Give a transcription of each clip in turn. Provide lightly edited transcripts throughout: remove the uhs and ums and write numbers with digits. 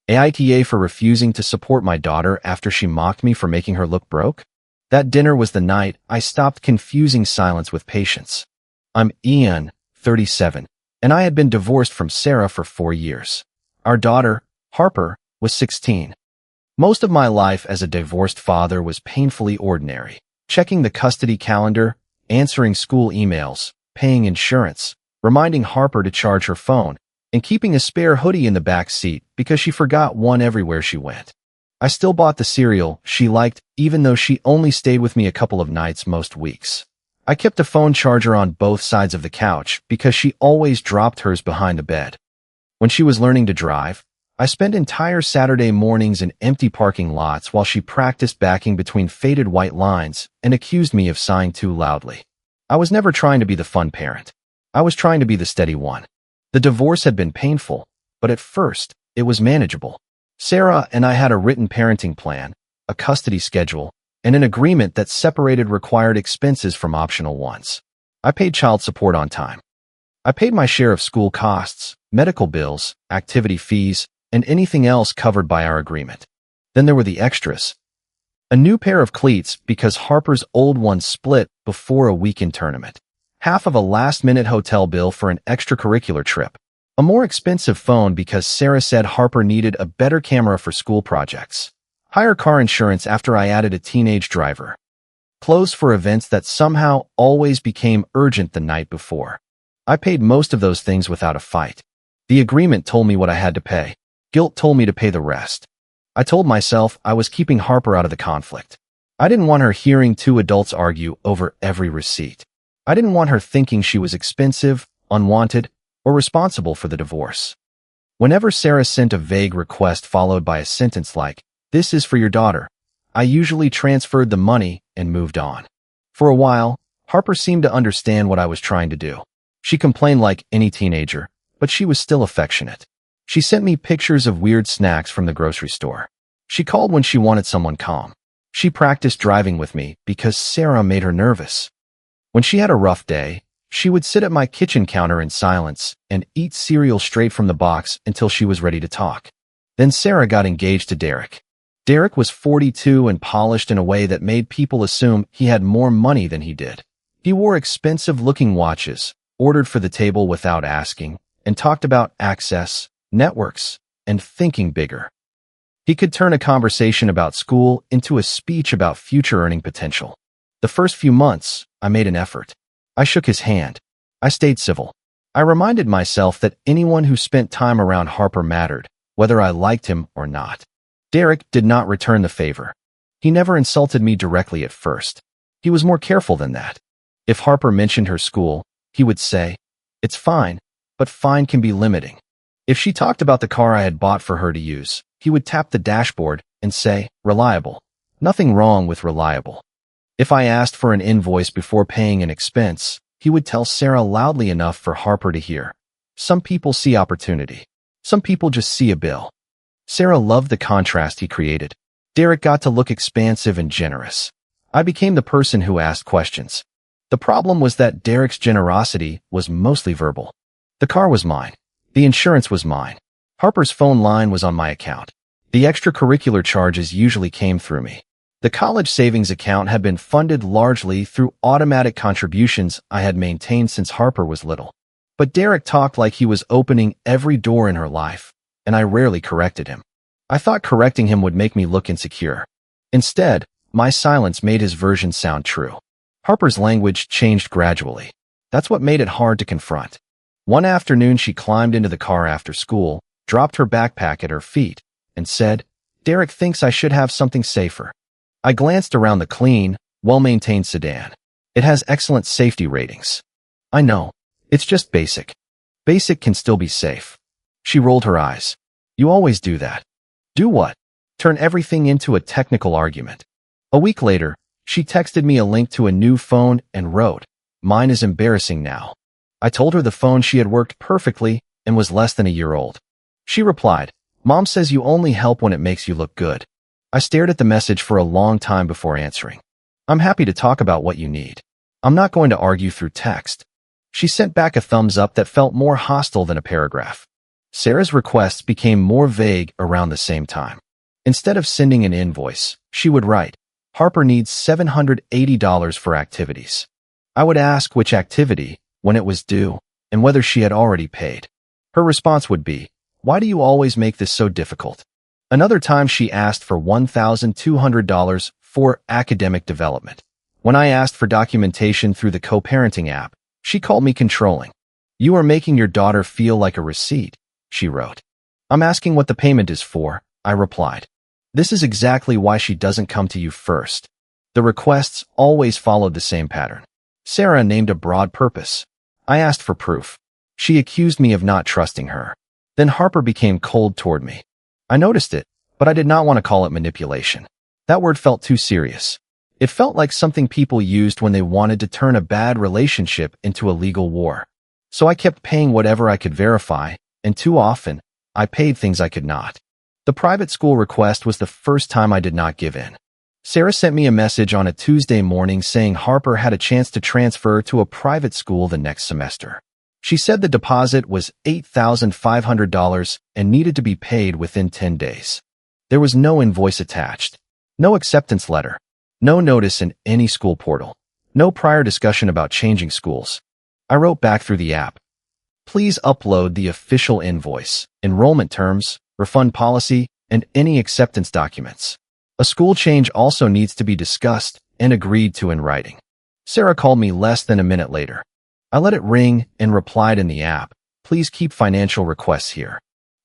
AITA for refusing to support my daughter after she mocked me for making her look broke? That dinner was the night I stopped confusing silence with patience. I'm Ian, 37, and I had been divorced from Sarah for 4 years. Our daughter, Harper, was 16. Most of my life as a divorced father was painfully ordinary. Checking the custody calendar, answering school emails, paying insurance, reminding Harper to charge her phone, and keeping a spare hoodie in the back seat because she forgot one everywhere she went. I still bought the cereal she liked, even though she only stayed with me a couple of nights most weeks. I kept a phone charger on both sides of the couch because she always dropped hers behind the bed. When she was learning to drive, I spent entire Saturday mornings in empty parking lots while she practiced backing between faded white lines and accused me of sighing too loudly. I was never trying to be the fun parent. I was trying to be the steady one. The divorce had been painful, but at first, it was manageable. Sarah and I had a written parenting plan, a custody schedule, and an agreement that separated required expenses from optional ones. I paid child support on time. I paid my share of school costs, medical bills, activity fees, and anything else covered by our agreement. Then there were the extras. A new pair of cleats because Harper's old ones split before a weekend tournament. Half of a last-minute hotel bill for an extracurricular trip. A more expensive phone because Sarah said Harper needed a better camera for school projects. Higher car insurance after I added a teenage driver. Clothes for events that somehow always became urgent the night before. I paid most of those things without a fight. The agreement told me what I had to pay. Guilt told me to pay the rest. I told myself I was keeping Harper out of the conflict. I didn't want her hearing two adults argue over every receipt. I didn't want her thinking she was expensive, unwanted, or responsible for the divorce. Whenever Sarah sent a vague request followed by a sentence like, "This is for your daughter," I usually transferred the money and moved on. For a while, Harper seemed to understand what I was trying to do. She complained like any teenager, but she was still affectionate. She sent me pictures of weird snacks from the grocery store. She called when she wanted someone calm. She practiced driving with me because Sarah made her nervous. When she had a rough day, she would sit at my kitchen counter in silence and eat cereal straight from the box until she was ready to talk. Then Sarah got engaged to Derek. Derek was 42 and polished in a way that made people assume he had more money than he did. He wore expensive-looking watches, ordered for the table without asking, and talked about access, networks, and thinking bigger. He could turn a conversation about school into a speech about future earning potential. The first few months, I made an effort. I shook his hand. I stayed civil. I reminded myself that anyone who spent time around Harper mattered, whether I liked him or not. Derek did not return the favor. He never insulted me directly at first. He was more careful than that. If Harper mentioned her school, he would say, "It's fine, but fine can be limiting." If she talked about the car I had bought for her to use, he would tap the dashboard and say, "Reliable." Nothing wrong with reliable. If I asked for an invoice before paying an expense, he would tell Sarah loudly enough for Harper to hear. Some people see opportunity. Some people just see a bill. Sarah loved the contrast he created. Derek got to look expansive and generous. I became the person who asked questions. The problem was that Derek's generosity was mostly verbal. The car was mine. The insurance was mine. Harper's phone line was on my account. The extracurricular charges usually came through me. The college savings account had been funded largely through automatic contributions I had maintained since Harper was little. But Derek talked like he was opening every door in her life, and I rarely corrected him. I thought correcting him would make me look insecure. Instead, my silence made his version sound true. Harper's language changed gradually. That's what made it hard to confront. One afternoon, she climbed into the car after school, dropped her backpack at her feet, and said, "Derek thinks I should have something safer." I glanced around the clean, well-maintained sedan. It has excellent safety ratings. I know. It's just basic. Basic can still be safe. She rolled her eyes. "You always do that." "Do what?" "Turn everything into a technical argument." A week later, she texted me a link to a new phone and wrote, "Mine is embarrassing now." I told her the phone she had worked perfectly and was less than a year old. She replied, "Mom says you only help when it makes you look good." I stared at the message for a long time before answering. "I'm happy to talk about what you need. I'm not going to argue through text." She sent back a thumbs up that felt more hostile than a paragraph. Sarah's requests became more vague around the same time. Instead of sending an invoice, she would write, "Harper needs $780 for activities." I would ask which activity, when it was due, and whether she had already paid. Her response would be, "Why do you always make this so difficult?" Another time she asked for $1,200 for academic development. When I asked for documentation through the co-parenting app, she called me controlling. "You are making your daughter feel like a receipt," she wrote. "I'm asking what the payment is for," I replied. "This is exactly why she doesn't come to you first." The requests always followed the same pattern. Sarah named a broad purpose. I asked for proof. She accused me of not trusting her. Then Harper became cold toward me. I noticed it, but I did not want to call it manipulation. That word felt too serious. It felt like something people used when they wanted to turn a bad relationship into a legal war. So I kept paying whatever I could verify, and too often, I paid things I could not. The private school request was the first time I did not give in. Sarah sent me a message on a Tuesday morning saying Harper had a chance to transfer to a private school the next semester. She said the deposit was $8,500 and needed to be paid within 10 days. There was no invoice attached, no acceptance letter, no notice in any school portal, no prior discussion about changing schools. I wrote back through the app, "Please upload the official invoice, enrollment terms, refund policy, and any acceptance documents. A school change also needs to be discussed and agreed to in writing." Sarah called me less than a minute later. I let it ring and replied in the app, "Please keep financial requests here."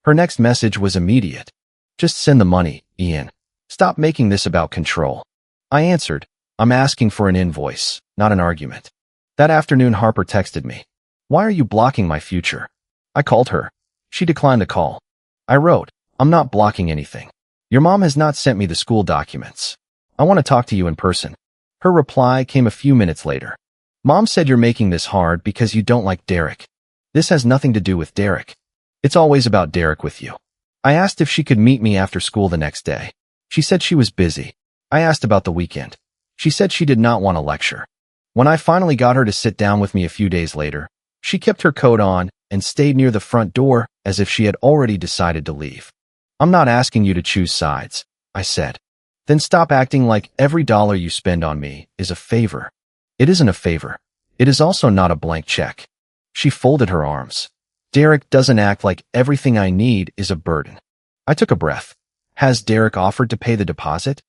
Her next message was immediate. "Just send the money, Ian. Stop making this about control." I answered, "I'm asking for an invoice, not an argument." That afternoon, Harper texted me, "Why are you blocking my future?" I called her. She declined the call. I wrote, "I'm not blocking anything. Your mom has not sent me the school documents. I want to talk to you in person." Her reply came a few minutes later. "Mom said you're making this hard because you don't like Derek. This has nothing to do with Derek. It's always about Derek with you." I asked if she could meet me after school the next day. She said she was busy. I asked about the weekend. She said she did not want a lecture. When I finally got her to sit down with me a few days later, she kept her coat on and stayed near the front door as if she had already decided to leave. "I'm not asking you to choose sides," I said. "Then stop acting like every dollar you spend on me is a favor." "It isn't a favor. It is also not a blank check." She folded her arms. "Derek doesn't act like everything I need is a burden." I took a breath. "Has Derek offered to pay the deposit?"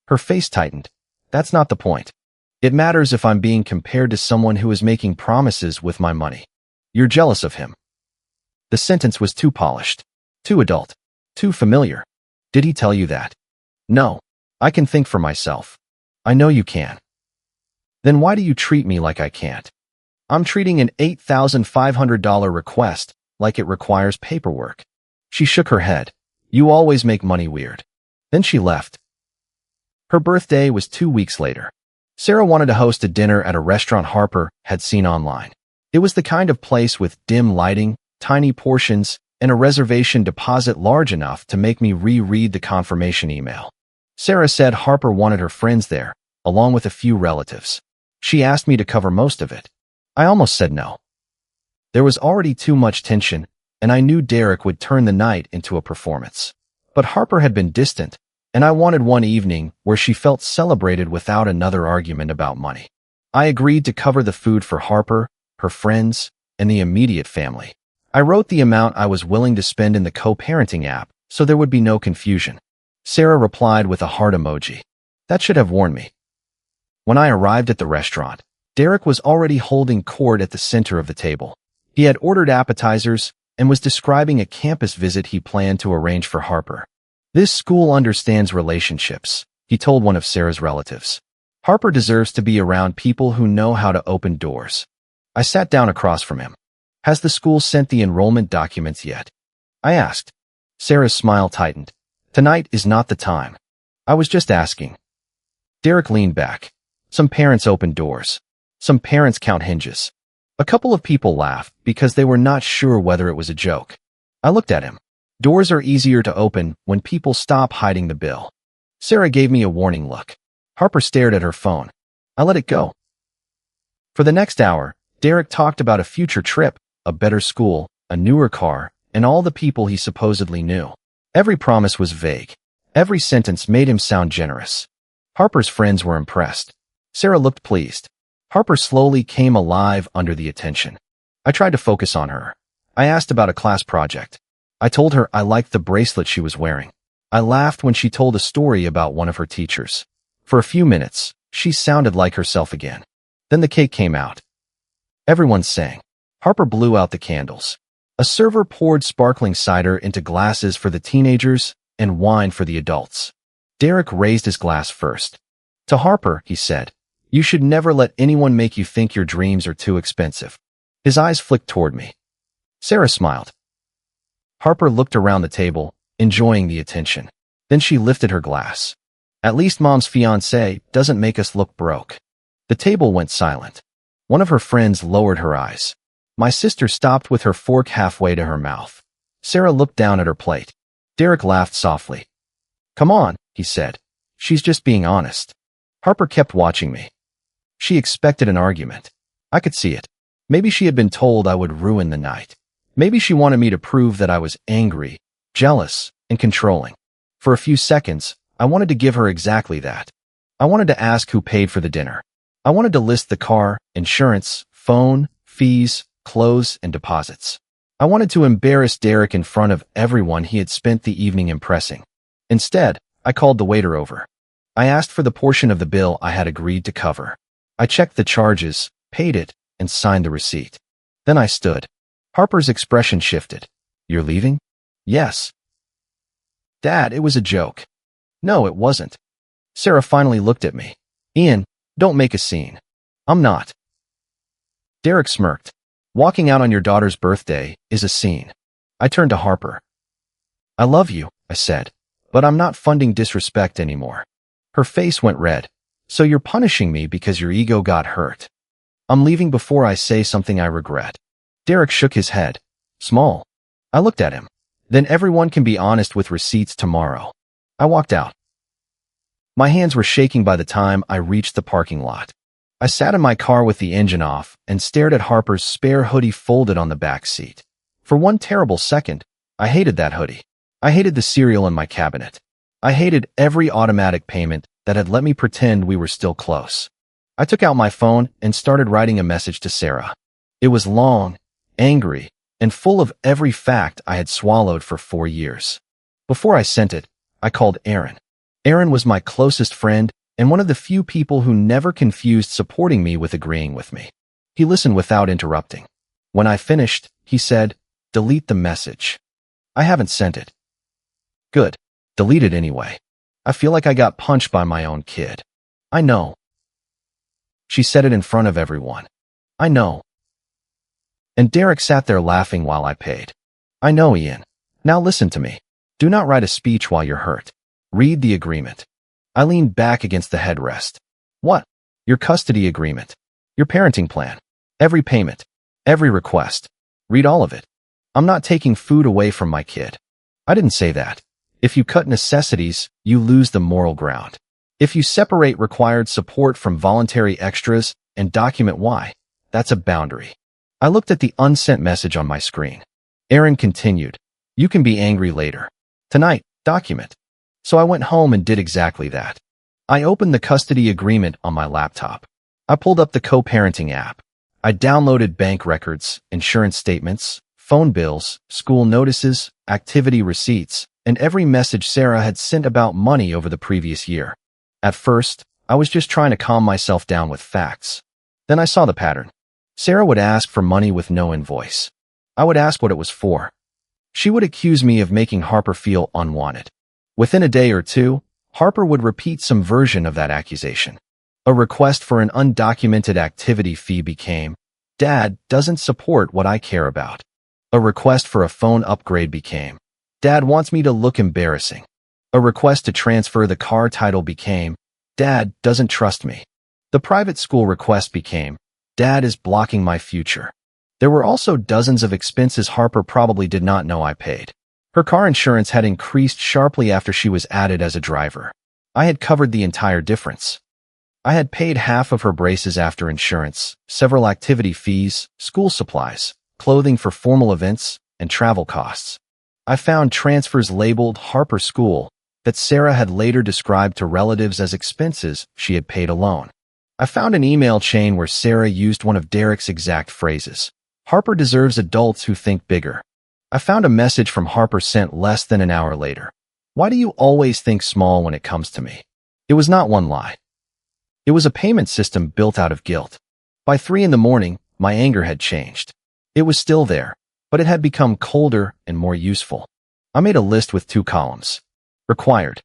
Her face tightened. "That's not the point. It matters if I'm being compared to someone who is making promises with my money. You're jealous of him." The sentence was too polished, too adult, too familiar. "Did he tell you that?" "No. I can think for myself." "I know you can." "Then why do you treat me like I can't?" "I'm treating an $8,500 request like it requires paperwork." She shook her head. "You always make money weird." Then she left. Her birthday was 2 weeks later. Sarah wanted to host a dinner at a restaurant Harper had seen online. It was the kind of place with dim lighting, tiny portions, and a reservation deposit large enough to make me reread the confirmation email. Sarah said Harper wanted her friends there, along with a few relatives. She asked me to cover most of it. I almost said no. There was already too much tension, and I knew Derek would turn the night into a performance. But Harper had been distant, and I wanted one evening where she felt celebrated without another argument about money. I agreed to cover the food for Harper, her friends, and the immediate family. I wrote the amount I was willing to spend in the co-parenting app, so there would be no confusion. Sarah replied with a heart emoji. That should have warned me. When I arrived at the restaurant, Derek was already holding court at the center of the table. He had ordered appetizers and was describing a campus visit he planned to arrange for Harper. "This school understands relationships," he told one of Sarah's relatives. "Harper deserves to be around people who know how to open doors." I sat down across from him. "Has the school sent the enrollment documents yet?" I asked. Sarah's smile tightened. "Tonight is not the time. I was just asking." Derek leaned back. "Some parents open doors. Some parents count hinges." A couple of people laughed because they were not sure whether it was a joke. I looked at him. Doors are easier to open when people stop hiding the bill. Sarah gave me a warning look. Harper stared at her phone. I let it go. For the next hour, Derek talked about a future trip, a better school, a newer car, and all the people he supposedly knew. Every promise was vague. Every sentence made him sound generous. Harper's friends were impressed. Sarah looked pleased. Harper slowly came alive under the attention. I tried to focus on her. I asked about a class project. I told her I liked the bracelet she was wearing. I laughed when she told a story about one of her teachers. For a few minutes, she sounded like herself again. Then the cake came out. Everyone sang. Harper blew out the candles. A server poured sparkling cider into glasses for the teenagers and wine for the adults. Derek raised his glass first. To Harper, he said, "You should never let anyone make you think your dreams are too expensive." His eyes flicked toward me. Sarah smiled. Harper looked around the table, enjoying the attention. Then she lifted her glass. "At least Mom's fiancé doesn't make us look broke." The table went silent. One of her friends lowered her eyes. My sister stopped with her fork halfway to her mouth. Sarah looked down at her plate. Derek laughed softly. "Come on," he said. "She's just being honest." Harper kept watching me. She expected an argument. I could see it. Maybe she had been told I would ruin the night. Maybe she wanted me to prove that I was angry, jealous, and controlling. For a few seconds, I wanted to give her exactly that. I wanted to ask who paid for the dinner. I wanted to list the car, insurance, phone, fees, clothes, and deposits. I wanted to embarrass Derek in front of everyone he had spent the evening impressing. Instead, I called the waiter over. I asked for the portion of the bill I had agreed to cover. I checked the charges, paid it, and signed the receipt. Then I stood. Harper's expression shifted. "You're leaving?" "Yes." "Dad, it was a joke." "No, it wasn't." Sarah finally looked at me. "Ian, don't make a scene." "I'm not." Derek smirked. "Walking out on your daughter's birthday is a scene." I turned to Harper. "I love you," I said, "but I'm not funding disrespect anymore." Her face went red. "So you're punishing me because your ego got hurt?" "I'm leaving before I say something I regret." Derek shook his head. "Small." I looked at him. "Then everyone can be honest with receipts tomorrow." I walked out. My hands were shaking by the time I reached the parking lot. I sat in my car with the engine off and stared at Harper's spare hoodie folded on the back seat. For one terrible second, I hated that hoodie. I hated the cereal in my cabinet. I hated every automatic payment that had let me pretend we were still close. I took out my phone and started writing a message to Sarah. It was long, angry, and full of every fact I had swallowed for 4 years. Before I sent it, I called Aaron. Aaron was my closest friend and one of the few people who never confused supporting me with agreeing with me. He listened without interrupting. When I finished, he said, "Delete the message." "I haven't sent it." "Good. Delete it anyway. I feel like I got punched by my own kid." "I know." She said it in front of everyone. "I know." And Derek sat there laughing while I paid. "I know, Ian. Now listen to me. Do not write a speech while you're hurt. Read the agreement." I leaned back against the headrest. "What?" "Your custody agreement. Your parenting plan. Every payment. Every request. Read all of it. I'm not taking food away from my kid." "I didn't say that. If you cut necessities, you lose the moral ground. If you separate required support from voluntary extras and document why, that's a boundary." I looked at the unsent message on my screen. Aaron continued, "You can be angry later. Tonight, document." So I went home and did exactly that. I opened the custody agreement on my laptop. I pulled up the co-parenting app. I downloaded bank records, insurance statements, phone bills, school notices, activity receipts, and every message Sarah had sent about money over the previous year. At first, I was just trying to calm myself down with facts. Then I saw the pattern. Sarah would ask for money with no invoice. I would ask what it was for. She would accuse me of making Harper feel unwanted. Within a day or two, Harper would repeat some version of that accusation. A request for an undocumented activity fee became, "Dad doesn't support what I care about." A request for a phone upgrade became, "Dad wants me to look embarrassing." A request to transfer the car title became, "Dad doesn't trust me." The private school request became, "Dad is blocking my future." There were also dozens of expenses Harper probably did not know I paid. Her car insurance had increased sharply after she was added as a driver. I had covered the entire difference. I had paid half of her braces after insurance, several activity fees, school supplies, clothing for formal events, and travel costs. I found transfers labeled Harper School that Sarah had later described to relatives as expenses she had paid alone. I found an email chain where Sarah used one of Derek's exact phrases. Harper deserves adults who think bigger. I found a message from Harper sent less than an hour later. Why do you always think small when it comes to me? It was not one lie. It was a payment system built out of guilt. By 3 a.m, my anger had changed. It was still there, but it had become colder and more useful. I made a list with 2 columns. Required.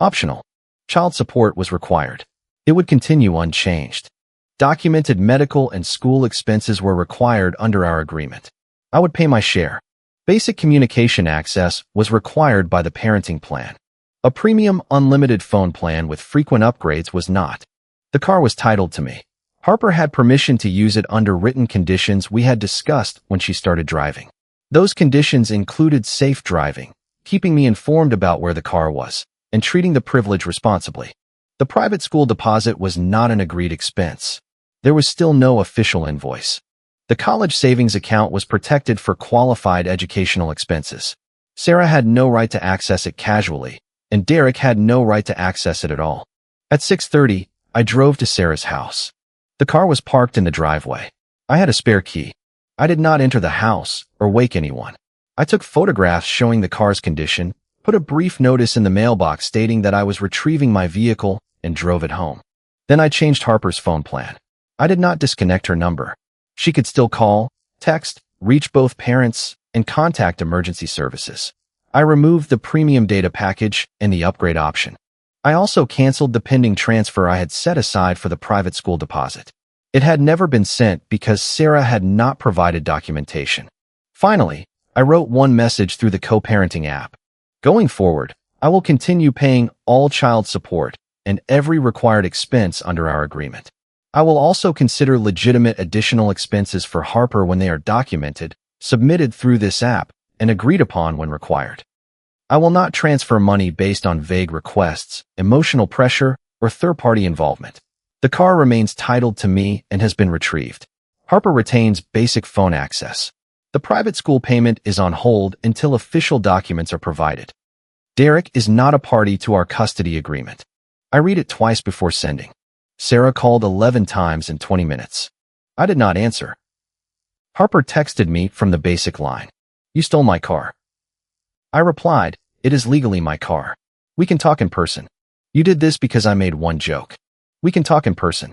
Optional. Child support was required. It would continue unchanged. Documented medical and school expenses were required under our agreement. I would pay my share. Basic communication access was required by the parenting plan. A premium unlimited phone plan with frequent upgrades was not. The car was titled to me. Harper had permission to use it under written conditions we had discussed when she started driving. Those conditions included safe driving, keeping me informed about where the car was, and treating the privilege responsibly. The private school deposit was not an agreed expense. There was still no official invoice. The college savings account was protected for qualified educational expenses. Sarah had no right to access it casually, and Derek had no right to access it at all. At 6:30, I drove to Sarah's house. The car was parked in the driveway. I had a spare key. I did not enter the house or wake anyone. I took photographs showing the car's condition, put a brief notice in the mailbox stating that I was retrieving my vehicle, and drove it home. Then I changed Harper's phone plan. I did not disconnect her number. She could still call, text, reach both parents, and contact emergency services. I removed the premium data package and the upgrade option. I also canceled the pending transfer I had set aside for the private school deposit. It had never been sent because Sarah had not provided documentation. Finally, I wrote one message through the co-parenting app. Going forward, I will continue paying all child support and every required expense under our agreement. I will also consider legitimate additional expenses for Harper when they are documented, submitted through this app, and agreed upon when required. I will not transfer money based on vague requests, emotional pressure, or third-party involvement. The car remains titled to me and has been retrieved. Harper retains basic phone access. The private school payment is on hold until official documents are provided. Derek is not a party to our custody agreement. I read it twice before sending. Sarah called 11 times in 20 minutes. I did not answer. Harper texted me from the basic line. You stole my car. I replied, it is legally my car. We can talk in person. You did this because I made one joke. We can talk in person.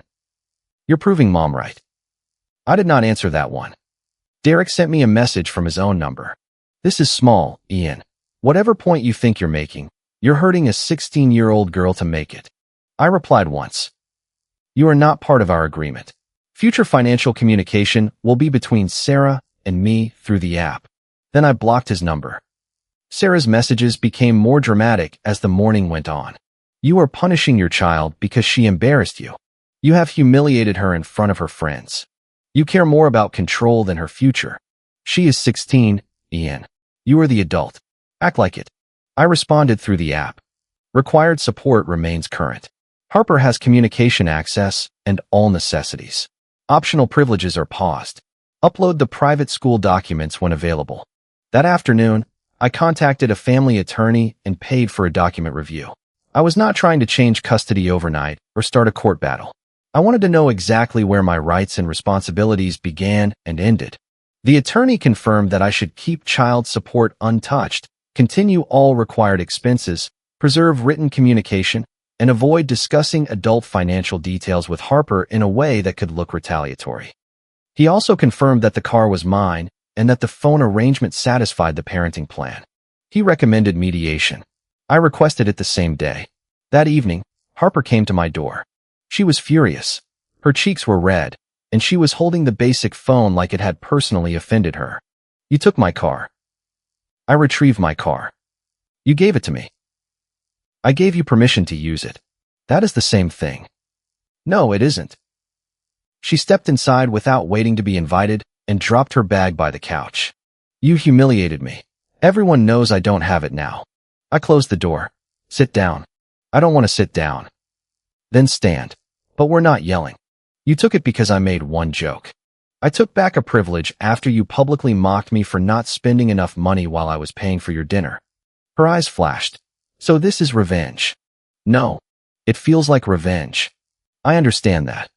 You're proving mom right. I did not answer that one. Derek sent me a message from his own number. This is small, Ian. Whatever point you think you're making, you're hurting a 16-year-old girl to make it. I replied once. You are not part of our agreement. Future financial communication will be between Sarah and me through the app. Then I blocked his number. Sarah's messages became more dramatic as the morning went on. You are punishing your child because she embarrassed you. You have humiliated her in front of her friends. You care more about control than her future. She is 16, Ian. You are the adult. Act like it. I responded through the app. Required support remains current. Harper has communication access and all necessities. Optional privileges are paused. Upload the private school documents when available. That afternoon, I contacted a family attorney and paid for a document review. I was not trying to change custody overnight or start a court battle. I wanted to know exactly where my rights and responsibilities began and ended. The attorney confirmed that I should keep child support untouched, continue all required expenses, preserve written communication, and avoid discussing adult financial details with Harper in a way that could look retaliatory. He also confirmed that the car was mine and that the phone arrangement satisfied the parenting plan. He recommended mediation. I requested it the same day. That evening, Harper came to my door. She was furious. Her cheeks were red, and she was holding the basic phone like it had personally offended her. You took my car. I retrieved my car. You gave it to me. I gave you permission to use it. That is the same thing. No, it isn't. She stepped inside without waiting to be invited and dropped her bag by the couch. You humiliated me. Everyone knows I don't have it now. I closed the door. Sit down. I don't want to sit down. Then stand. But we're not yelling. You took it because I made one joke. I took back a privilege after you publicly mocked me for not spending enough money while I was paying for your dinner. Her eyes flashed. So this is revenge. No. It feels like revenge. I understand that.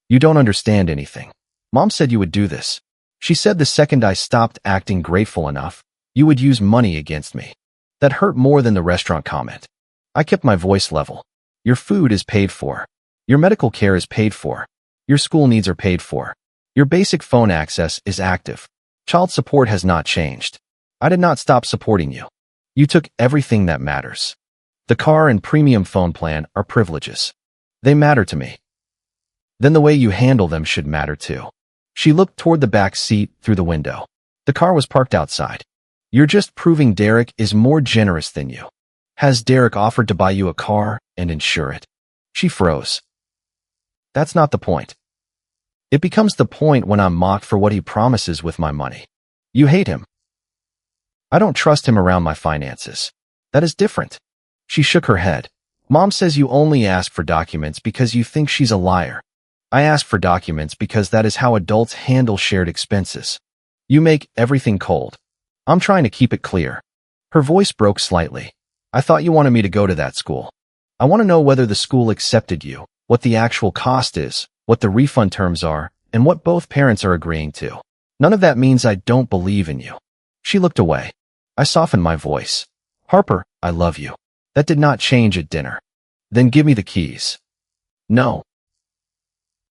You don't understand anything. Mom said you would do this. She said the second I stopped acting grateful enough, you would use money against me. That hurt more than the restaurant comment. I kept my voice level. Your food is paid for. Your medical care is paid for. Your school needs are paid for. Your basic phone access is active. Child support has not changed. I did not stop supporting you. You took everything that matters. The car and premium phone plan are privileges. They matter to me. Then the way you handle them should matter too. She looked toward the back seat through the window. The car was parked outside. You're just proving Derek is more generous than you. Has Derek offered to buy you a car and insure it? She froze. That's not the point. It becomes the point when I'm mocked for what he promises with my money. You hate him. I don't trust him around my finances. That is different. She shook her head. Mom says you only ask for documents because you think she's a liar. I ask for documents because that is how adults handle shared expenses. You make everything cold. I'm trying to keep it clear. Her voice broke slightly. I thought you wanted me to go to that school. I want to know whether the school accepted you, what the actual cost is, what the refund terms are, and what both parents are agreeing to. None of that means I don't believe in you. She looked away. I softened my voice. Harper, I love you. That did not change at dinner. Then give me the keys. No.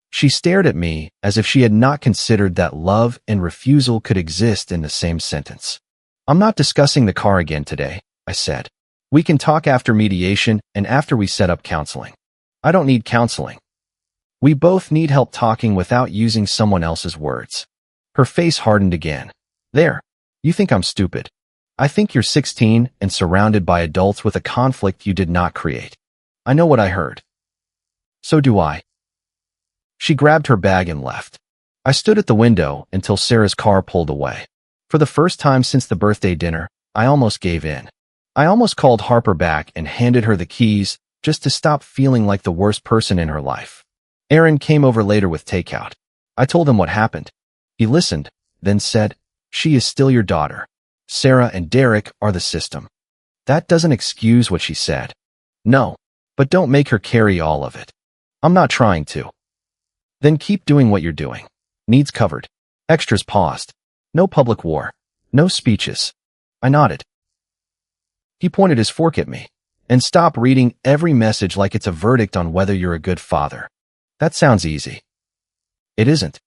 She stared at me as if she had not considered that love and refusal could exist in the same sentence. I'm not discussing the car again today, I said. We can talk after mediation and after we set up counseling. I don't need counseling. We both need help talking without using someone else's words. Her face hardened again. There. You think I'm stupid. I think you're 16 and surrounded by adults with a conflict you did not create. I know what I heard. So do I. She grabbed her bag and left. I stood at the window until Sarah's car pulled away. For the first time since the birthday dinner, I almost gave in. I almost called Harper back and handed her the keys just to stop feeling like the worst person in her life. Aaron came over later with takeout. I told him what happened. He listened, then said, "She is still your daughter. Sarah and Derek are the system." That doesn't excuse what she said. No, but don't make her carry all of it. I'm not trying to. Then keep doing what you're doing. Needs covered. Extras paused. No public war. No speeches. I nodded. He pointed his fork at me. And stop reading every message like it's a verdict on whether you're a good father. That sounds easy. It isn't.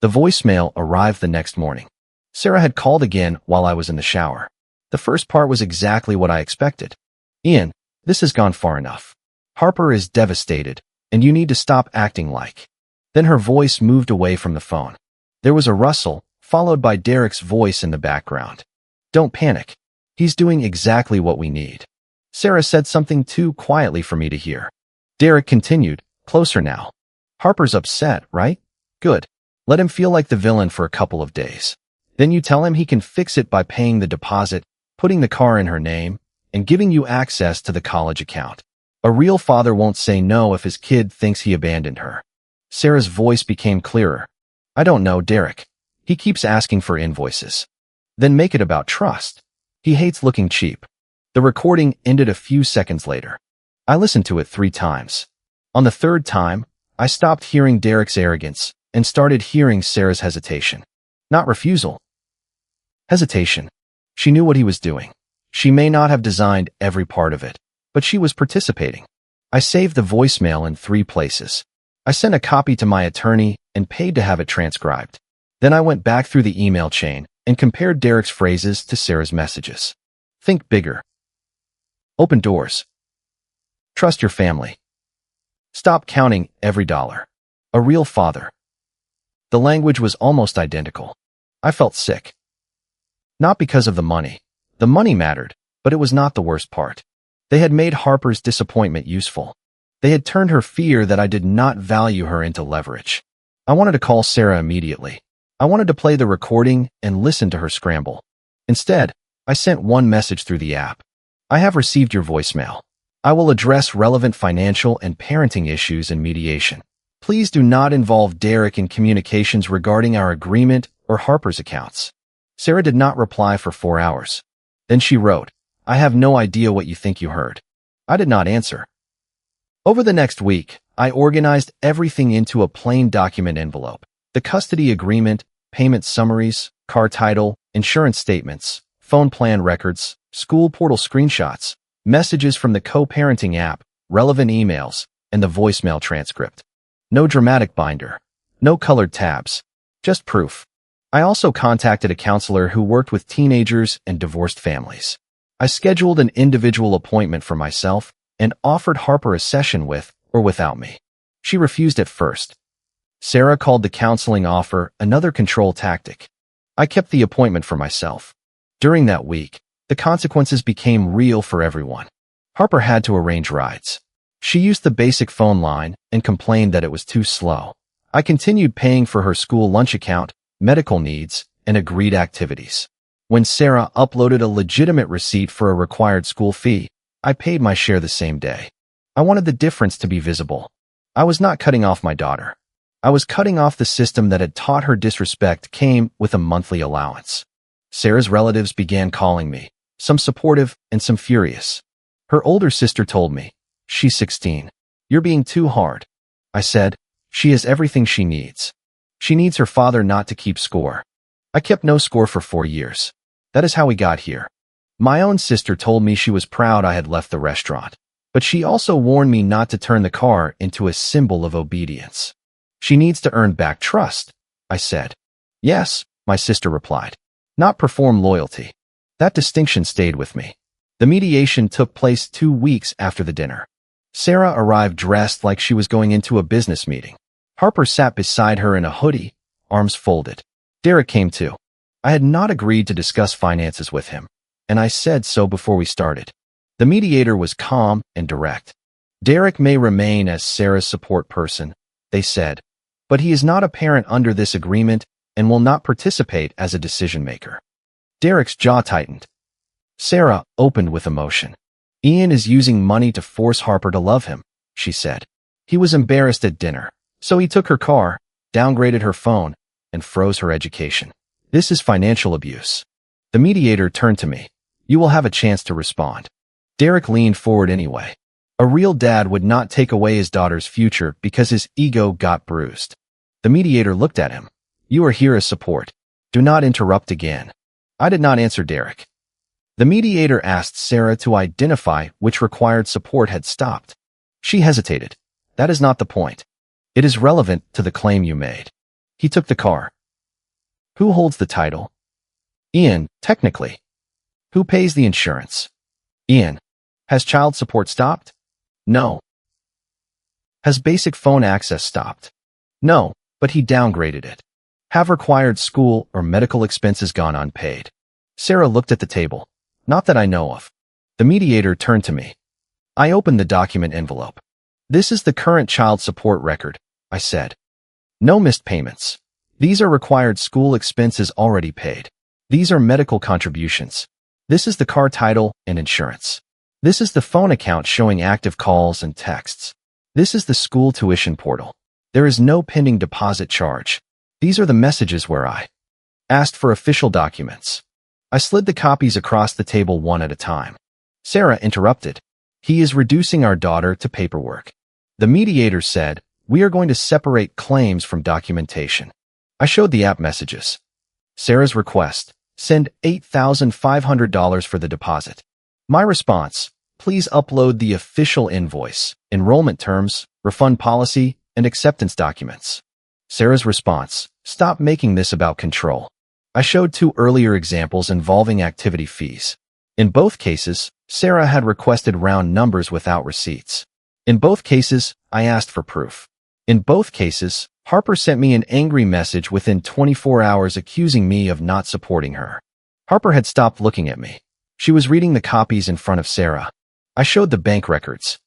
The voicemail arrived the next morning. Sarah had called again while I was in the shower. The first part was exactly what I expected. Ian, this has gone far enough. Harper is devastated, and you need to stop acting like. Then her voice moved away from the phone. There was a rustle, followed by Derek's voice in the background. Don't panic. He's doing exactly what we need. Sarah said something too quietly for me to hear. Derek continued, closer now. Harper's upset, right? Good. Let him feel like the villain for a couple of days. Then you tell him he can fix it by paying the deposit, putting the car in her name, and giving you access to the college account. A real father won't say no if his kid thinks he abandoned her. Sarah's voice became clearer. I don't know Derek. He keeps asking for invoices. Then make it about trust. He hates looking cheap. The recording ended a few seconds later. I listened to it 3 times. On the 3rd time, I stopped hearing Derek's arrogance and started hearing Sarah's hesitation. Not refusal. Hesitation. She knew what he was doing. She may not have designed every part of it, but she was participating. I saved the voicemail in 3 places. I sent a copy to my attorney and paid to have it transcribed. Then I went back through the email chain and compared Derek's phrases to Sarah's messages. Think bigger. Open doors. Trust your family. Stop counting every dollar. A real father. The language was almost identical. I felt sick. Not because of the money. The money mattered, but it was not the worst part. They had made Harper's disappointment useful. They had turned her fear that I did not value her into leverage. I wanted to call Sarah immediately. I wanted to play the recording and listen to her scramble. Instead, I sent one message through the app. I have received your voicemail. I will address relevant financial and parenting issues in mediation. Please do not involve Derek in communications regarding our agreement or Harper's accounts. Sarah did not reply for 4 hours. Then she wrote, I have no idea what you think you heard. I did not answer. Over the next week, I organized everything into a plain document envelope. The custody agreement, payment summaries, car title, insurance statements, phone plan records, school portal screenshots, messages from the co-parenting app, relevant emails, and the voicemail transcript. No dramatic binder. No colored tabs. Just proof. I also contacted a counselor who worked with teenagers and divorced families. I scheduled an individual appointment for myself and offered Harper a session with or without me. She refused at first. Sarah called the counseling offer another control tactic. I kept the appointment for myself. During that week, the consequences became real for everyone. Harper had to arrange rides. She used the basic phone line and complained that it was too slow. I continued paying for her school lunch account, medical needs, and agreed activities. When Sarah uploaded a legitimate receipt for a required school fee, I paid my share the same day. I wanted the difference to be visible. I was not cutting off my daughter. I was cutting off the system that had taught her disrespect came with a monthly allowance. Sarah's relatives began calling me, some supportive and some furious. Her older sister told me, she's 16. You're being too hard. I said, she has everything she needs. She needs her father not to keep score. I kept no score for 4 years. That is how we got here. My own sister told me she was proud I had left the restaurant, but she also warned me not to turn the car into a symbol of obedience. She needs to earn back trust, I said. Yes, my sister replied. Not perform loyalty. That distinction stayed with me. The mediation took place 2 weeks after the dinner. Sarah arrived dressed like she was going into a business meeting. Harper sat beside her in a hoodie, arms folded. Derek came too. I had not agreed to discuss finances with him, and I said so before we started. The mediator was calm and direct. Derek may remain as Sarah's support person, they said, but he is not a parent under this agreement and will not participate as a decision-maker. Derek's jaw tightened. Sarah opened with emotion. Ian is using money to force Harper to love him, she said. He was embarrassed at dinner, so he took her car, downgraded her phone, and froze her education. This is financial abuse. The mediator turned to me. You will have a chance to respond. Derek leaned forward anyway. A real dad would not take away his daughter's future because his ego got bruised. The mediator looked at him. You are here as support. Do not interrupt again. I did not answer Derek. The mediator asked Sarah to identify which required support had stopped. She hesitated. That is not the point. It is relevant to the claim you made. He took the car. Who holds the title? Ian, technically. Who pays the insurance? Ian. Has child support stopped? No. Has basic phone access stopped? No, but he downgraded it. Have required school or medical expenses gone unpaid? Sarah looked at the table. Not that I know of. The mediator turned to me. I opened the document envelope. This is the current child support record, I said. No missed payments. These are required school expenses already paid. These are medical contributions. This is the car title and insurance. This is the phone account showing active calls and texts. This is the school tuition portal. There is no pending deposit charge. These are the messages where I asked for official documents. I slid the copies across the table one at a time. Sarah interrupted. He is reducing our daughter to paperwork. The mediator said, we are going to separate claims from documentation. I showed the app messages. Sarah's request, send $8,500 for the deposit. My response, please upload the official invoice, enrollment terms, refund policy, and acceptance documents. Sarah's response, stop making this about control. I showed 2 earlier examples involving activity fees. In both cases, Sarah had requested round numbers without receipts. In both cases, I asked for proof. In both cases, Harper sent me an angry message within 24 hours accusing me of not supporting her. Harper had stopped looking at me. She was reading the copies in front of Sarah. I showed the bank records.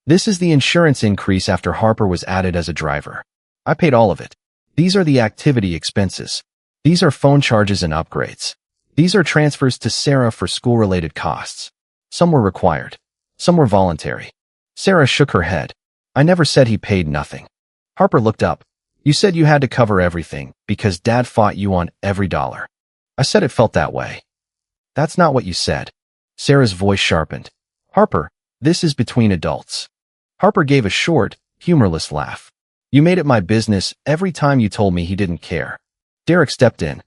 This is the insurance increase after Harper was added as a driver. I paid all of it. These are the activity expenses. These are phone charges and upgrades. These are transfers to Sarah for school-related costs. Some were required. Some were voluntary. Sarah shook her head. I never said he paid nothing. Harper looked up. You said you had to cover everything because Dad fought you on every dollar. I said it felt that way. That's not what you said. Sarah's voice sharpened. Harper, this is between adults. Harper gave a short, humorless laugh. You made it my business every time you told me he didn't care. Derek stepped in.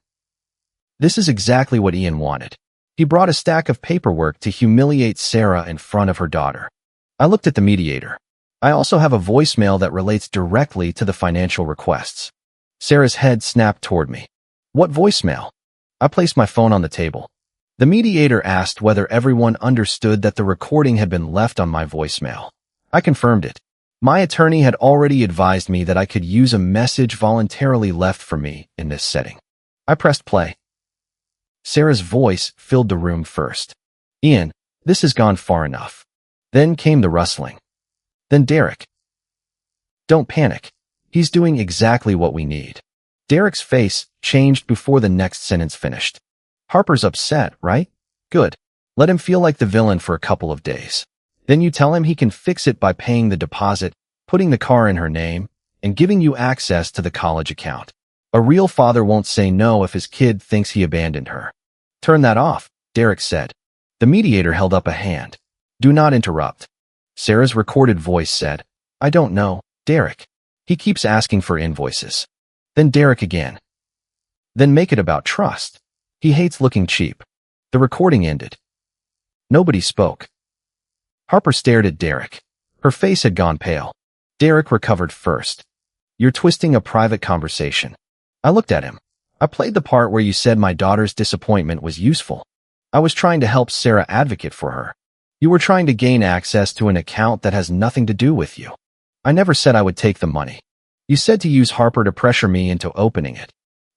This is exactly what Ian wanted. He brought a stack of paperwork to humiliate Sarah in front of her daughter. I looked at the mediator. I also have a voicemail that relates directly to the financial requests. Sarah's head snapped toward me. What voicemail? I placed my phone on the table. The mediator asked whether everyone understood that the recording had been left on my voicemail. I confirmed it. My attorney had already advised me that I could use a message voluntarily left for me in this setting. I pressed play. Sarah's voice filled the room first. Ian, this has gone far enough. Then came the rustling. Then Derek. Don't panic. He's doing exactly what we need. Derek's face changed before the next sentence finished. Harper's upset, right? Good. Let him feel like the villain for a couple of days. Then you tell him he can fix it by paying the deposit, putting the car in her name, and giving you access to the college account. A real father won't say no if his kid thinks he abandoned her. Turn that off, Derek said. The mediator held up a hand. Do not interrupt. Sarah's recorded voice said, I don't know, Derek. He keeps asking for invoices. Then Derek again. Then make it about trust. He hates looking cheap. The recording ended. Nobody spoke. Harper stared at Derek. Her face had gone pale. Derek recovered first. You're twisting a private conversation. I looked at him. I played the part where you said my daughter's disappointment was useful. I was trying to help Sarah advocate for her. You were trying to gain access to an account that has nothing to do with you. I never said I would take the money. You said to use Harper to pressure me into opening it.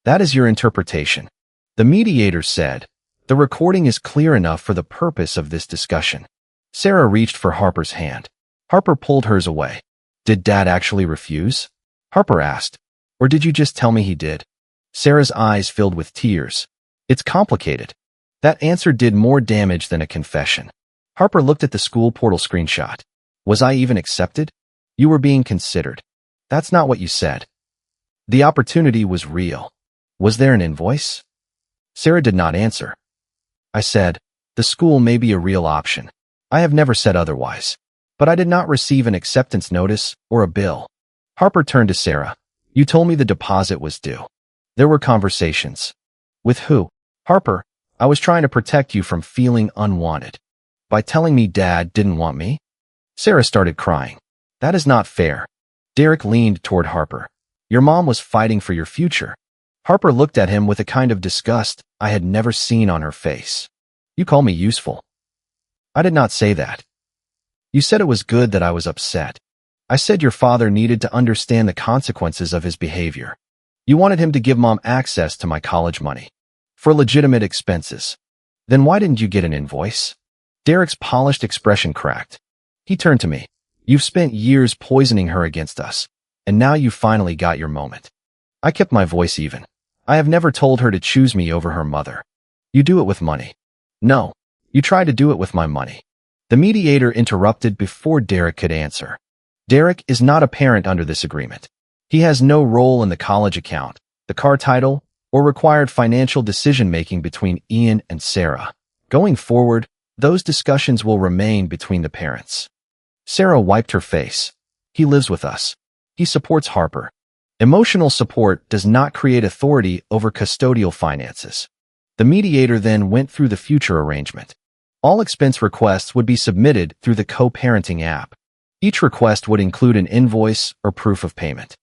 That is your interpretation. The mediator said, the recording is clear enough for the purpose of this discussion. Sarah reached for Harper's hand. Harper pulled hers away. Did Dad actually refuse? Harper asked. Or did you just tell me he did? Sarah's eyes filled with tears. It's complicated. That answer did more damage than a confession. Harper looked at the school portal screenshot. Was I even accepted? You were being considered. That's not what you said. The opportunity was real. Was there an invoice? Sarah did not answer. I said, the school may be a real option. I have never said otherwise. But I did not receive an acceptance notice or a bill. Harper turned to Sarah. You told me the deposit was due. There were conversations. With who? Harper, I was trying to protect you from feeling unwanted. By telling me Dad didn't want me? Sarah started crying. That is not fair. Derek leaned toward Harper. Your mom was fighting for your future. Harper looked at him with a kind of disgust I had never seen on her face. You call me useful. I did not say that. You said it was good that I was upset. I said your father needed to understand the consequences of his behavior. You wanted him to give Mom access to my college money. For legitimate expenses. Then why didn't you get an invoice? Derek's polished expression cracked. He turned to me. You've spent years poisoning her against us, and now you finally got your moment. I kept my voice even. I have never told her to choose me over her mother. You do it with money. No, you try to do it with my money. The mediator interrupted before Derek could answer. Derek is not a parent under this agreement. He has no role in the college account, the car title, or required financial decision-making between Ian and Sarah. Going forward, those discussions will remain between the parents. Sarah wiped her face. He lives with us. He supports Harper. Emotional support does not create authority over custodial finances. The mediator then went through the future arrangement. All expense requests would be submitted through the co-parenting app. Each request would include an invoice or proof of payment.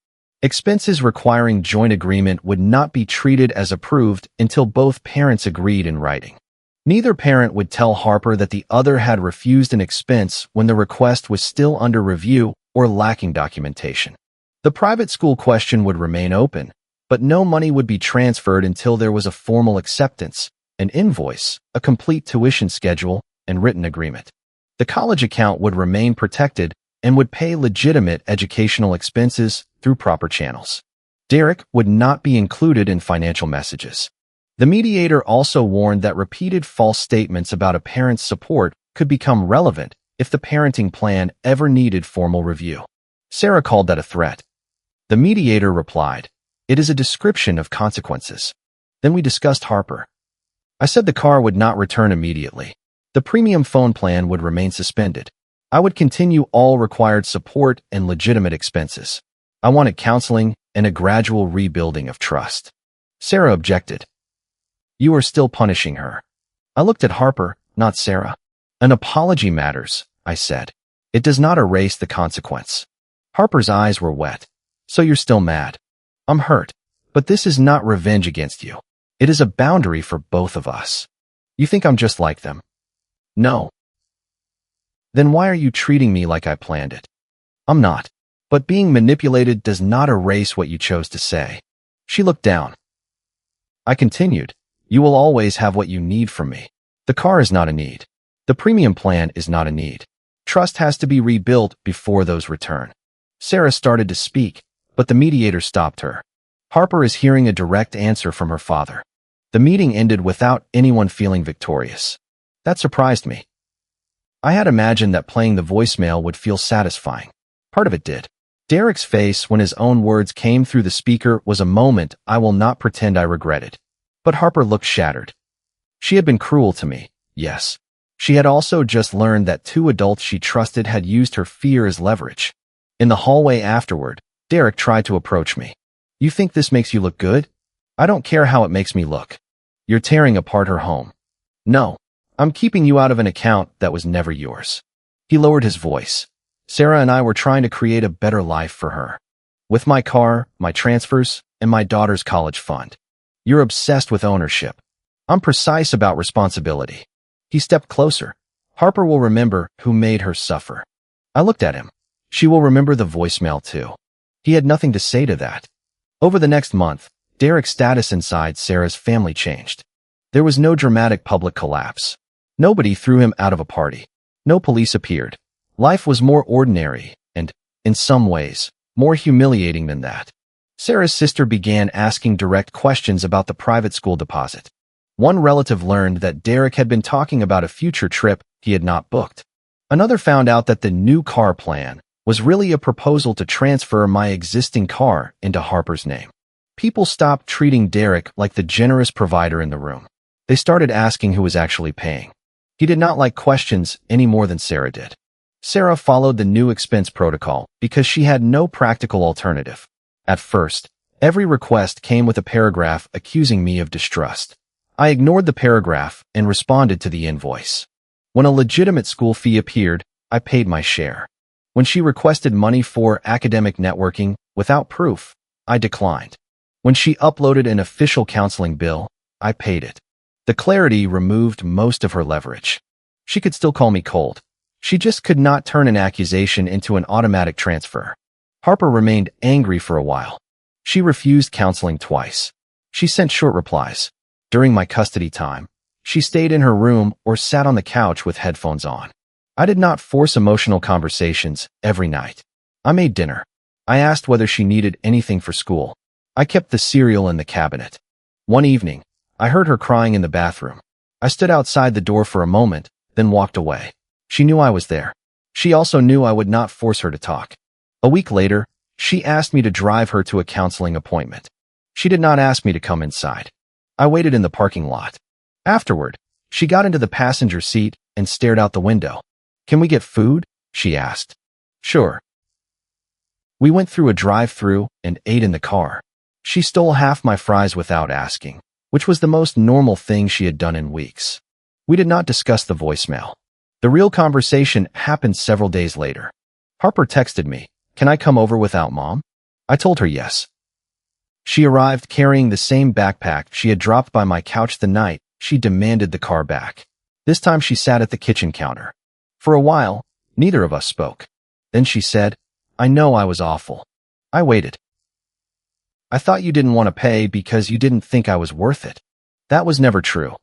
Expenses requiring joint agreement would not be treated as approved until both parents agreed in writing. Neither parent would tell Harper that the other had refused an expense when the request was still under review or lacking documentation. The private school question would remain open, but no money would be transferred until there was a formal acceptance, an invoice, a complete tuition schedule, and written agreement. The college account would remain protected and would pay legitimate educational expenses through proper channels. Derek would not be included in financial messages. The mediator also warned that repeated false statements about a parent's support could become relevant if the parenting plan ever needed formal review. Sarah called that a threat. The mediator replied, "It is a description of consequences." Then we discussed Harper. I said the car would not return immediately. The premium phone plan would remain suspended. I would continue all required support and legitimate expenses. I wanted counseling and a gradual rebuilding of trust. Sarah objected. "You are still punishing her." I looked at Harper, not Sarah. "An apology matters," I said. "It does not erase the consequence." Harper's eyes were wet. "So you're still mad?" "I'm hurt, but this is not revenge against you. It is a boundary for both of us." "You think I'm just like them?" "No." "Then why are you treating me like I planned it?" "I'm not. But being manipulated does not erase what you chose to say." She looked down. I continued, "You will always have what you need from me. The car is not a need. The premium plan is not a need. Trust has to be rebuilt before those return." Sarah started to speak, but the mediator stopped her. "Harper is hearing a direct answer from her father." The meeting ended without anyone feeling victorious. That surprised me. I had imagined that playing the voicemail would feel satisfying. Part of it did. Derek's face when his own words came through the speaker was a moment I will not pretend I regretted. But Harper looked shattered. She had been cruel to me, yes. She had also just learned that two adults she trusted had used her fear as leverage. In the hallway afterward, Derek tried to approach me. "You think this makes you look good?" "I don't care how it makes me look. You're tearing apart her home." "No, I'm keeping you out of an account that was never yours." He lowered his voice. "Sarah and I were trying to create a better life for her. With my car, my transfers, and my daughter's college fund. You're obsessed with ownership. I'm precise about responsibility." He stepped closer. "Harper will remember who made her suffer." I looked at him. She will remember the voicemail too. He had nothing to say to that. Over the next month, Derek's status inside Sarah's family changed. There was no dramatic public collapse. Nobody threw him out of a party. No police appeared. Life was more ordinary and, in some ways, more humiliating than that. Sarah's sister began asking direct questions about the private school deposit. One relative learned that Derek had been talking about a future trip he had not booked. Another found out that the new car plan was really a proposal to transfer my existing car into Harper's name. People stopped treating Derek like the generous provider in the room. They started asking who was actually paying. He did not like questions any more than Sarah did. Sarah followed the new expense protocol because she had no practical alternative. At first, every request came with a paragraph accusing me of distrust. I ignored the paragraph and responded to the invoice. When a legitimate school fee appeared, I paid my share. When she requested money for academic networking without proof, I declined. When she uploaded an official counseling bill, I paid it. The clarity removed most of her leverage. She could still call me cold. She just could not turn an accusation into an automatic transfer. Harper remained angry for a while. She refused counseling twice. She sent short replies. During my custody time, she stayed in her room or sat on the couch with headphones on. I did not force emotional conversations every night. I made dinner. I asked whether she needed anything for school. I kept the cereal in the cabinet. One evening, I heard her crying in the bathroom. I stood outside the door for a moment, then walked away. She knew I was there. She also knew I would not force her to talk. A week later, she asked me to drive her to a counseling appointment. She did not ask me to come inside. I waited in the parking lot. Afterward, she got into the passenger seat and stared out the window. "Can we get food?" she asked. "Sure." We went through a drive-thru and ate in the car. She stole half my fries without asking, which was the most normal thing she had done in weeks. We did not discuss the voicemail. The real conversation happened several days later. Harper texted me, "Can I come over without Mom?" I told her yes. She arrived carrying the same backpack she had dropped by my couch the night she demanded the car back. This time she sat at the kitchen counter. For a while, neither of us spoke. Then she said, "I know I was awful." I waited. "I thought you didn't want to pay because you didn't think I was worth it." That was never true.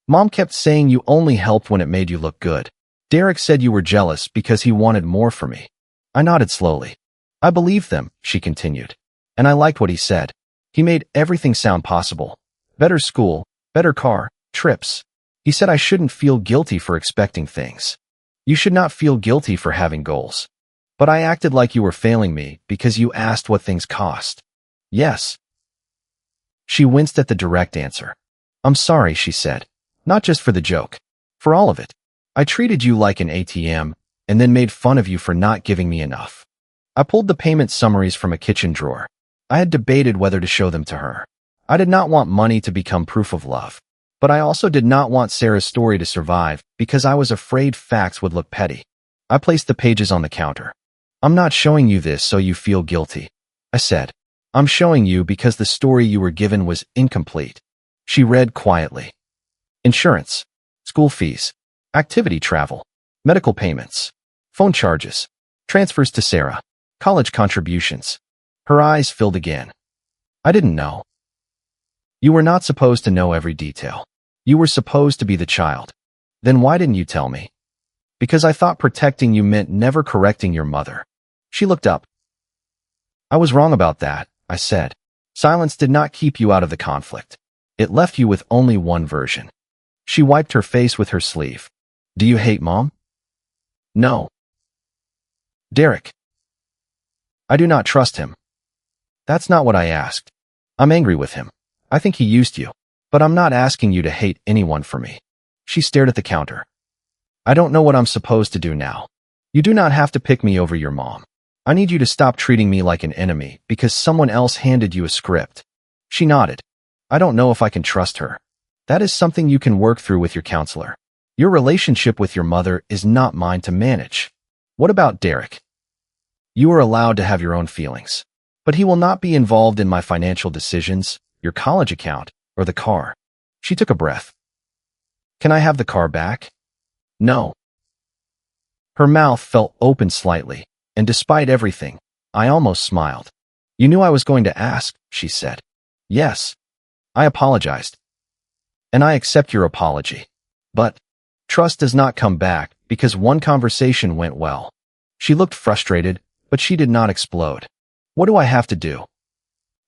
Mom kept saying you only helped when it made you look good. Derek said you were jealous because he wanted more for me. I nodded slowly. "I believed them," she continued. "And I liked what he said. He made everything sound possible. Better school, better car, trips. He said I shouldn't feel guilty for expecting things. You should not feel guilty for having goals." But I acted like you were failing me because you asked what things cost. Yes. She winced at the direct answer. I'm sorry, she said. Not just for the joke. For all of it. I treated you like an ATM and then made fun of you for not giving me enough. I pulled the payment summaries from a kitchen drawer. I had debated whether to show them to her. I did not want money to become proof of love. But I also did not want Sarah's story to survive because I was afraid facts would look petty. I placed the pages on the counter. I'm not showing you this so you feel guilty, I said. I'm showing you because the story you were given was incomplete. She read quietly. Insurance, school fees, activity travel, medical payments, phone charges, transfers to Sarah, college contributions. Her eyes filled again. I didn't know. You were not supposed to know every detail. You were supposed to be the child. Then why didn't you tell me? Because I thought protecting you meant never correcting your mother. She looked up. I was wrong about that, I said. Silence did not keep you out of the conflict. It left you with only one version. She wiped her face with her sleeve. Do you hate Mom? No. Derek. I do not trust him. That's not what I asked. I'm angry with him. I think he used you. But I'm not asking you to hate anyone for me. She stared at the counter. I don't know what I'm supposed to do now. You do not have to pick me over your mom. I need you to stop treating me like an enemy because someone else handed you a script. She nodded. I don't know if I can trust her. That is something you can work through with your counselor. Your relationship with your mother is not mine to manage. What about Derek? You are allowed to have your own feelings. But he will not be involved in my financial decisions, your college account, or the car. She took a breath. Can I have the car back? No. Her mouth fell open slightly, and despite everything, I almost smiled. You knew I was going to ask, she said. Yes. I apologized. And I accept your apology. But trust does not come back because one conversation went well. She looked frustrated, but she did not explode. What do I have to do?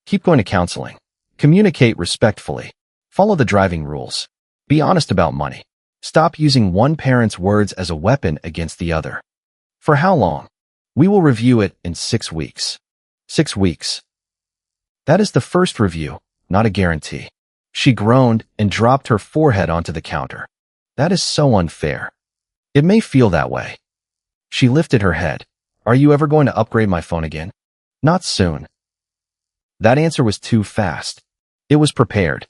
Keep going to counseling. Communicate respectfully. Follow the driving rules. Be honest about money. Stop using one parent's words as a weapon against the other. For how long? We will review it in 6 weeks. 6 weeks. That is the first review, not a guarantee. She groaned and dropped her forehead onto the counter. That is so unfair. It may feel that way. She lifted her head. Are you ever going to upgrade my phone again? Not soon. That answer was too fast. It was prepared.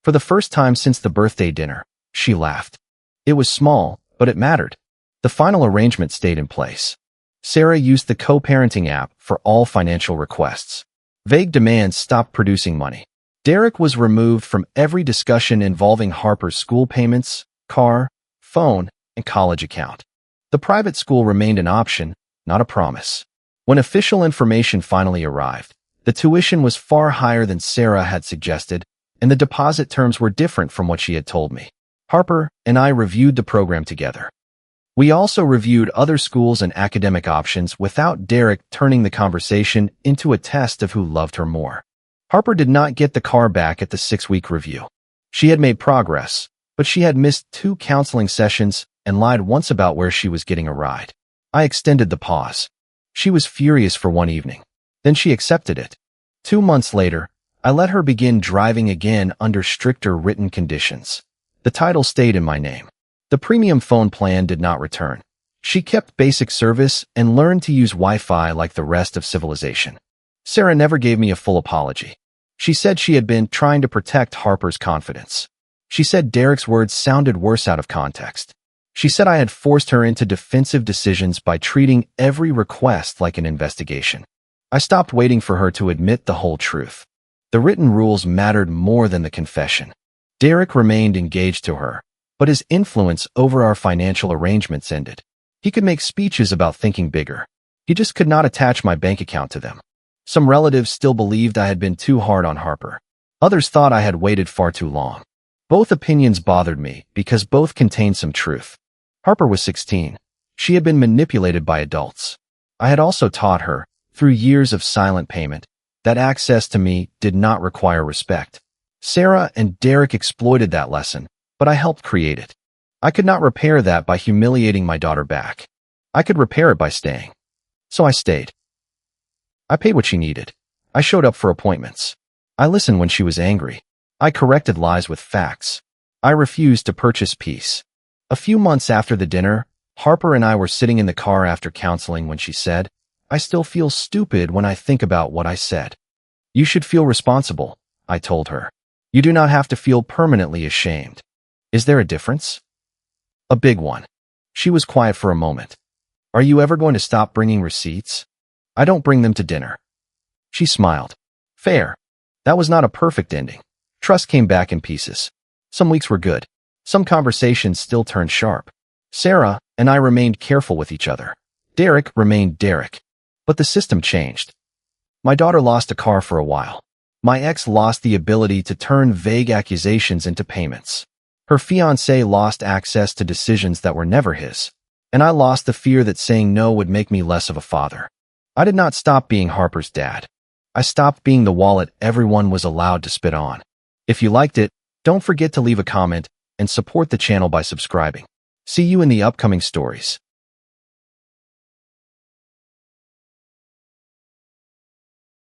For the first time since the birthday dinner, she laughed. It was small, but it mattered. The final arrangement stayed in place. Sarah used the co-parenting app for all financial requests. Vague demands stopped producing money. Derek was removed from every discussion involving Harper's school payments, car, phone, and college account. The private school remained an option, not a promise. When official information finally arrived, the tuition was far higher than Sarah had suggested, and the deposit terms were different from what she had told me. Harper and I reviewed the program together. We also reviewed other schools and academic options without Derek turning the conversation into a test of who loved her more. Harper did not get the car back at the 6-week review. She had made progress, but she had missed 2 counseling sessions and lied once about where she was getting a ride. I extended the pause. She was furious for one evening. Then she accepted it. 2 months later, I let her begin driving again under stricter written conditions. The title stayed in my name. The premium phone plan did not return. She kept basic service and learned to use Wi-Fi like the rest of civilization. Sarah never gave me a full apology. She said she had been trying to protect Harper's confidence. She said Derek's words sounded worse out of context. She said I had forced her into defensive decisions by treating every request like an investigation. I stopped waiting for her to admit the whole truth. The written rules mattered more than the confession. Derek remained engaged to her, but his influence over our financial arrangements ended. He could make speeches about thinking bigger. He just could not attach my bank account to them. Some relatives still believed I had been too hard on Harper. Others thought I had waited far too long. Both opinions bothered me because both contained some truth. Harper was 16. She had been manipulated by adults. I had also taught her, through years of silent payment, that access to me did not require respect. Sarah and Derek exploited that lesson, but I helped create it. I could not repair that by humiliating my daughter back. I could repair it by staying. So I stayed. I paid what she needed. I showed up for appointments. I listened when she was angry. I corrected lies with facts. I refused to purchase peace. A few months after the dinner, Harper and I were sitting in the car after counseling when she said, "I still feel stupid when I think about what I said." "You should feel responsible," I told her. "You do not have to feel permanently ashamed." "Is there a difference?" "A big one." She was quiet for a moment. "Are you ever going to stop bringing receipts?" "I don't bring them to dinner." She smiled. "Fair." That was not a perfect ending. Trust came back in pieces. Some weeks were good. Some conversations still turned sharp. Sarah and I remained careful with each other. Derek remained Derek. But the system changed. My daughter lost a car for a while. My ex lost the ability to turn vague accusations into payments. Her fiancé lost access to decisions that were never his. And I lost the fear that saying no would make me less of a father. I did not stop being Harper's dad. I stopped being the wallet everyone was allowed to spit on. If you liked it, don't forget to leave a comment and support the channel by subscribing. See you in the upcoming stories.